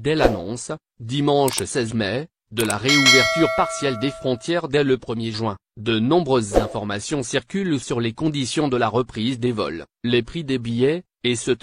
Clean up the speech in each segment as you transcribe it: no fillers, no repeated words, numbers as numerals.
Dès l'annonce, dimanche 16 mai, de la réouverture partielle des frontières dès le 1er juin, de nombreuses informations circulent sur les conditions de la reprise des vols, les prix des billets, etc.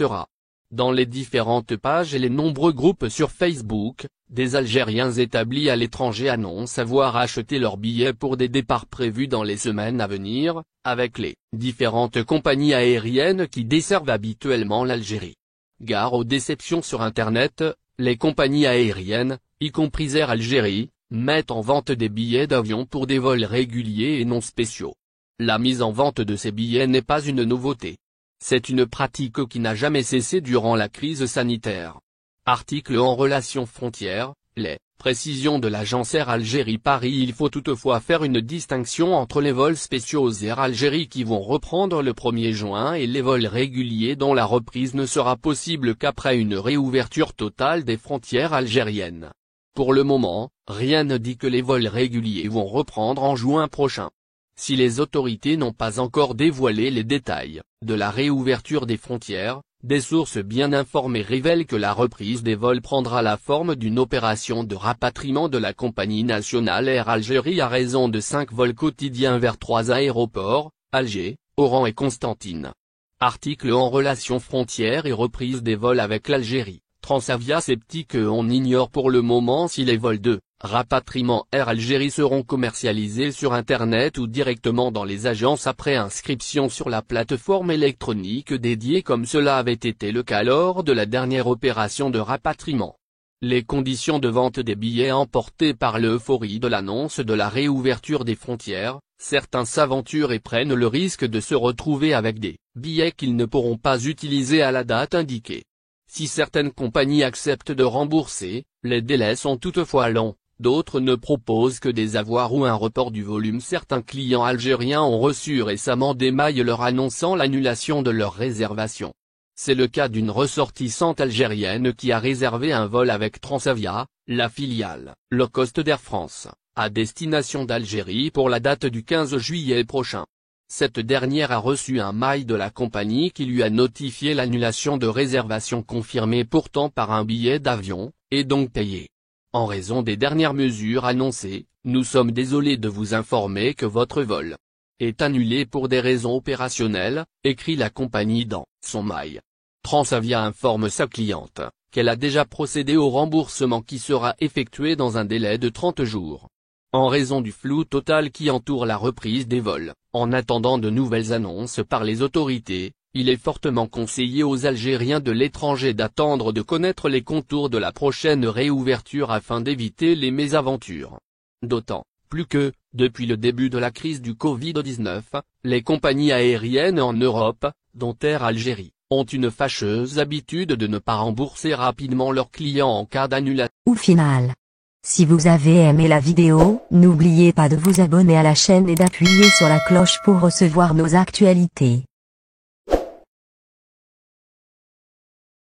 Dans les différentes pages et les nombreux groupes sur Facebook, des Algériens établis à l'étranger annoncent avoir acheté leurs billets pour des départs prévus dans les semaines à venir, avec les différentes compagnies aériennes qui desservent habituellement l'Algérie. Gare aux déceptions sur Internet, les compagnies aériennes, y compris Air Algérie, mettent en vente des billets d'avion pour des vols réguliers et non spéciaux. La mise en vente de ces billets n'est pas une nouveauté. C'est une pratique qui n'a jamais cessé durant la crise sanitaire. Article en Relations Frontières, les précisions de l'agence Air Algérie Paris. Il faut toutefois faire une distinction entre les vols spéciaux Air Algérie qui vont reprendre le 1er juin et les vols réguliers dont la reprise ne sera possible qu'après une réouverture totale des frontières algériennes. Pour le moment, rien ne dit que les vols réguliers vont reprendre en juin prochain. Si les autorités n'ont pas encore dévoilé les détails de la réouverture des frontières, des sources bien informées révèlent que la reprise des vols prendra la forme d'une opération de rapatriement de la compagnie nationale Air Algérie à raison de 5 vols quotidiens vers 3 aéroports, Alger, Oran et Constantine. Article en Relations Frontières et reprise des vols avec l'Algérie. Transavia sceptique. On ignore pour le moment si les vols de rapatriement Air Algérie seront commercialisés sur Internet ou directement dans les agences après inscription sur la plateforme électronique dédiée comme cela avait été le cas lors de la dernière opération de rapatriement. Les conditions de vente des billets emportées par l'euphorie de l'annonce de la réouverture des frontières, certains s'aventurent et prennent le risque de se retrouver avec des billets qu'ils ne pourront pas utiliser à la date indiquée. Si certaines compagnies acceptent de rembourser, les délais sont toutefois longs, d'autres ne proposent que des avoirs ou un report du volume. Certains clients algériens ont reçu récemment des mails leur annonçant l'annulation de leur réservation. C'est le cas d'une ressortissante algérienne qui a réservé un vol avec Transavia, la filiale low cost d'Air France, à destination d'Algérie pour la date du 15 juillet prochain. Cette dernière a reçu un mail de la compagnie qui lui a notifié l'annulation de réservation confirmée pourtant par un billet d'avion, et donc payé. En raison des dernières mesures annoncées, nous sommes désolés de vous informer que votre vol est annulé pour des raisons opérationnelles, écrit la compagnie dans son mail. Transavia informe sa cliente qu'elle a déjà procédé au remboursement qui sera effectué dans un délai de 30 jours. En raison du flou total qui entoure la reprise des vols, en attendant de nouvelles annonces par les autorités, il est fortement conseillé aux Algériens de l'étranger d'attendre de connaître les contours de la prochaine réouverture afin d'éviter les mésaventures. D'autant plus que, depuis le début de la crise du Covid-19, les compagnies aériennes en Europe, dont Air Algérie, ont une fâcheuse habitude de ne pas rembourser rapidement leurs clients en cas d'annulation. Au final, si vous avez aimé la vidéo, n'oubliez pas de vous abonner à la chaîne et d'appuyer sur la cloche pour recevoir nos actualités.